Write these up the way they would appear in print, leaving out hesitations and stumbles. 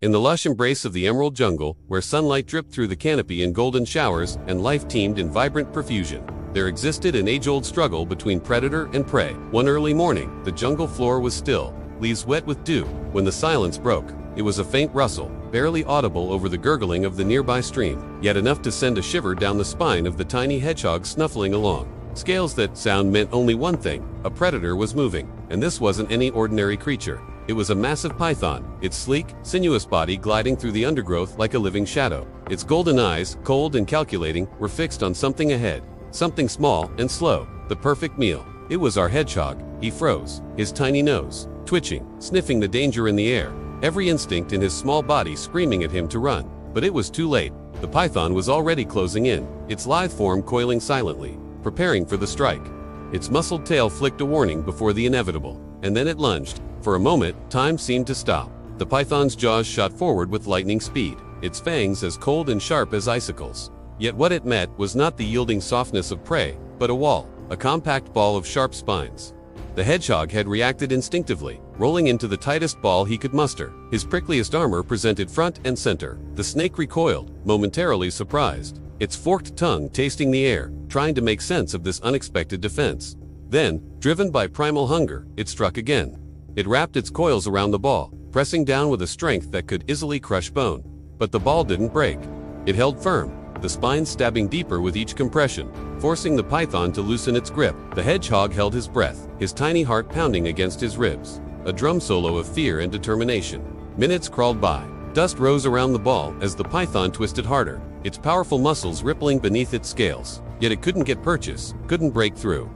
In the lush embrace of the emerald jungle, where sunlight dripped through the canopy in golden showers and life teemed in vibrant profusion, there existed an age-old struggle between predator and prey. One early morning, the jungle floor was still, leaves wet with dew. When the silence broke, it was a faint rustle, barely audible over the gurgling of the nearby stream, yet enough to send a shiver down the spine of the tiny hedgehog snuffling along. Scales that sound meant only one thing: a predator was moving, and this wasn't any ordinary creature. It was a massive python, its sleek, sinuous body gliding through the undergrowth like a living shadow. Its golden eyes, cold and calculating, were fixed on something ahead, something small and slow, the perfect meal. It was our hedgehog. He froze, his tiny nose twitching, sniffing the danger in the air, every instinct in his small body screaming at him to run. But it was too late. The python was already closing in, its lithe form coiling silently, preparing for the strike. Its muscled tail flicked a warning before the inevitable, and then it lunged. For a moment, time seemed to stop. The python's jaws shot forward with lightning speed, its fangs as cold and sharp as icicles. Yet what it met was not the yielding softness of prey, but a wall, a compact ball of sharp spines. The hedgehog had reacted instinctively, rolling into the tightest ball he could muster. His prickliest armor presented front and center. The snake recoiled, momentarily surprised, its forked tongue tasting the air, trying to make sense of this unexpected defense. Then, driven by primal hunger, it struck again. It wrapped its coils around the ball, pressing down with a strength that could easily crush bone. But the ball didn't break. It held firm, the spines stabbing deeper with each compression, forcing the python to loosen its grip. The hedgehog held his breath, his tiny heart pounding against his ribs, a drum solo of fear and determination. Minutes crawled by. Dust rose around the ball as the python twisted harder, its powerful muscles rippling beneath its scales. Yet it couldn't get purchase, couldn't break through.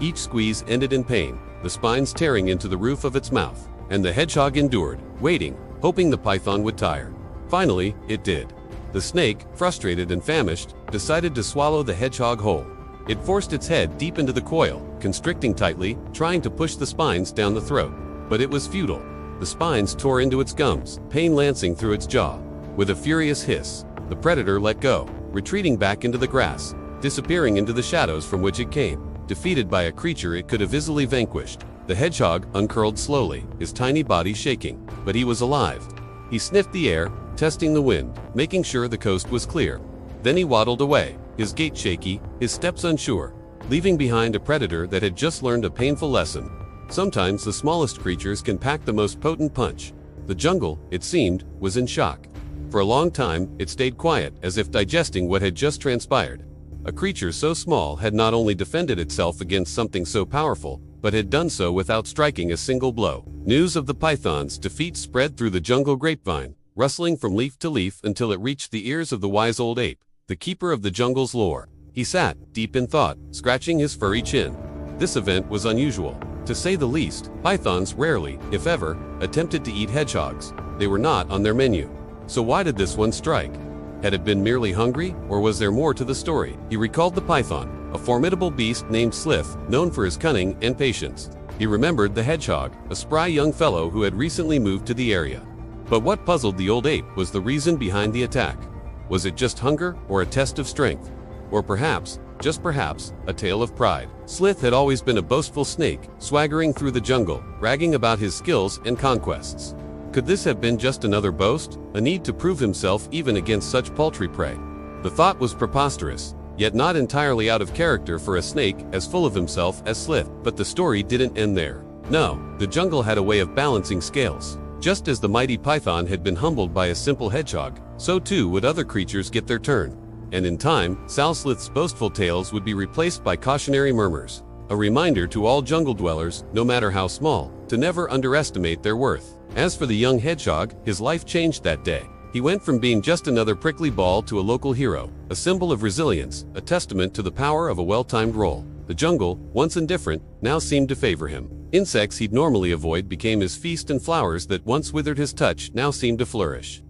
Each squeeze ended in pain, the spines tearing into the roof of its mouth, and the hedgehog endured, waiting, hoping the python would tire. Finally, it did. The snake, frustrated and famished, decided to swallow the hedgehog whole. It forced its head deep into the coil, constricting tightly, trying to push the spines down the throat. But it was futile. The spines tore into its gums, pain lancing through its jaw. With a furious hiss, the predator let go, retreating back into the grass, disappearing into the shadows from which it came. Defeated by a creature it could have easily vanquished, the hedgehog uncurled slowly, his tiny body shaking. But he was alive. He sniffed the air, testing the wind, making sure the coast was clear. Then he waddled away, his gait shaky, his steps unsure, leaving behind a predator that had just learned a painful lesson. Sometimes the smallest creatures can pack the most potent punch. The jungle, it seemed, was in shock. For a long time, it stayed quiet, as if digesting what had just transpired. A creature so small had not only defended itself against something so powerful, but had done so without striking a single blow. News of the python's defeat spread through the jungle grapevine, rustling from leaf to leaf until it reached the ears of the wise old ape, the keeper of the jungle's lore. He sat, deep in thought, scratching his furry chin. This event was unusual, to say the least. Pythons rarely, if ever, attempted to eat hedgehogs. They were not on their menu. So why did this one strike? Had it been merely hungry, or was there more to the story? He recalled the python, a formidable beast named Slith, known for his cunning and patience. He remembered the hedgehog, a spry young fellow who had recently moved to the area. But what puzzled the old ape was the reason behind the attack. Was it just hunger, or a test of strength? Or perhaps, just perhaps, a tale of pride? Slith had always been a boastful snake, swaggering through the jungle, bragging about his skills and conquests. Could this have been just another boast, a need to prove himself even against such paltry prey? The thought was preposterous, yet not entirely out of character for a snake as full of himself as Slith. But the story didn't end there. No, the jungle had a way of balancing scales. Just as the mighty python had been humbled by a simple hedgehog, so too would other creatures get their turn. And in time, Sal Slith's boastful tales would be replaced by cautionary murmurs, a reminder to all jungle dwellers, no matter how small, to never underestimate their worth. As for the young hedgehog, his life changed that day. He went from being just another prickly ball to a local hero, a symbol of resilience, a testament to the power of a well-timed role. The jungle, once indifferent, now seemed to favor him. Insects he'd normally avoid became his feast, and flowers that once withered his touch now seemed to flourish.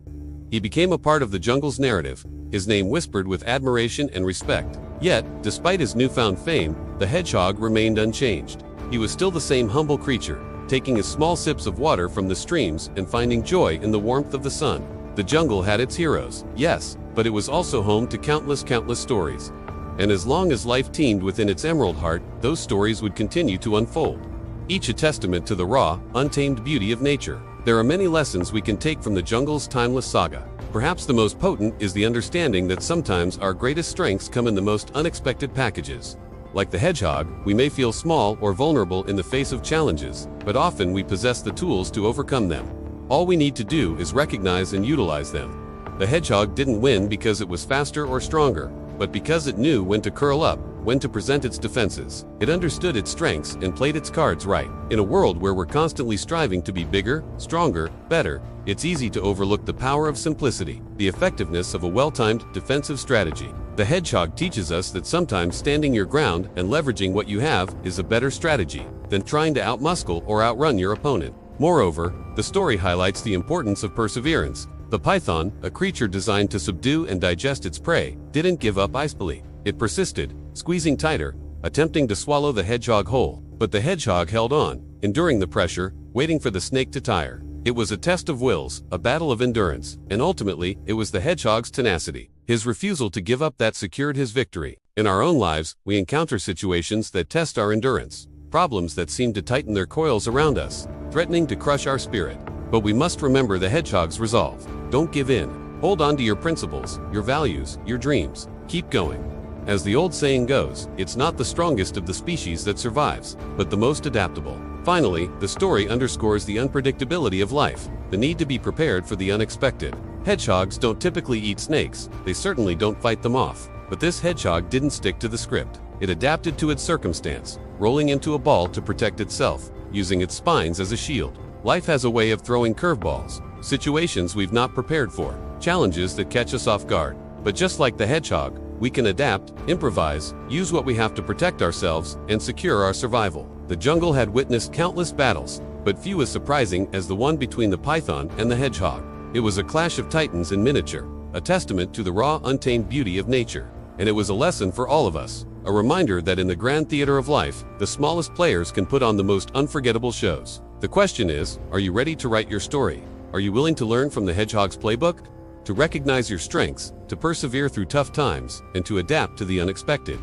He became a part of the jungle's narrative, his name whispered with admiration and respect. Yet, despite his newfound fame, the hedgehog remained unchanged. He was still the same humble creature, taking his small sips of water from the streams and finding joy in the warmth of the sun. The jungle had its heroes, yes, but it was also home to countless stories. And as long as life teemed within its emerald heart, those stories would continue to unfold, each a testament to the raw, untamed beauty of nature. There are many lessons we can take from the jungle's timeless saga. Perhaps the most potent is the understanding that sometimes our greatest strengths come in the most unexpected packages. Like the hedgehog, we may feel small or vulnerable in the face of challenges, but often we possess the tools to overcome them. All we need to do is recognize and utilize them. The hedgehog didn't win because it was faster or stronger, but because it knew when to curl up, when to present its defenses. It understood its strengths and played its cards right. In a world where we're constantly striving to be bigger, stronger, better, it's easy to overlook the power of simplicity, the effectiveness of a well-timed defensive strategy. The hedgehog teaches us that sometimes standing your ground and leveraging what you have is a better strategy than trying to outmuscle or outrun your opponent. Moreover, the story highlights the importance of perseverance. The python, a creature designed to subdue and digest its prey, didn't give up easily. It persisted, squeezing tighter, attempting to swallow the hedgehog whole. But the hedgehog held on, enduring the pressure, waiting for the snake to tire. It was a test of wills, a battle of endurance, and ultimately, it was the hedgehog's tenacity, his refusal to give up, that secured his victory. In our own lives, we encounter situations that test our endurance, problems that seem to tighten their coils around us, threatening to crush our spirit. But we must remember the hedgehog's resolve. Don't give in. Hold on to your principles, your values, your dreams. Keep going. As the old saying goes, it's not the strongest of the species that survives, but the most adaptable. Finally, the story underscores the unpredictability of life, the need to be prepared for the unexpected. Hedgehogs don't typically eat snakes, they certainly don't fight them off. But this hedgehog didn't stick to the script. It adapted to its circumstance, rolling into a ball to protect itself, using its spines as a shield. Life has a way of throwing curveballs, situations we've not prepared for, challenges that catch us off guard. But just like the hedgehog, we can adapt, improvise, use what we have to protect ourselves, and secure our survival. The jungle had witnessed countless battles, but few as surprising as the one between the python and the hedgehog. It was a clash of titans in miniature, a testament to the raw, untamed beauty of nature. And it was a lesson for all of us, a reminder that in the grand theater of life, the smallest players can put on the most unforgettable shows. The question is, are you ready to write your story? Are you willing to learn from the hedgehog's playbook? To recognize your strengths, to persevere through tough times, and to adapt to the unexpected?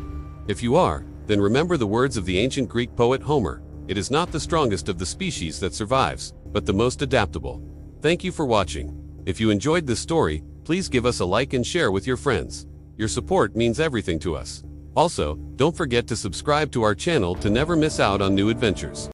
If you are, then remember the words of the ancient Greek poet Homer. It is not the strongest of the species that survives, but the most adaptable. Thank you for watching. If you enjoyed this story, please give us a like and share with your friends. Your support means everything to us. Also, don't forget to subscribe to our channel to never miss out on new adventures.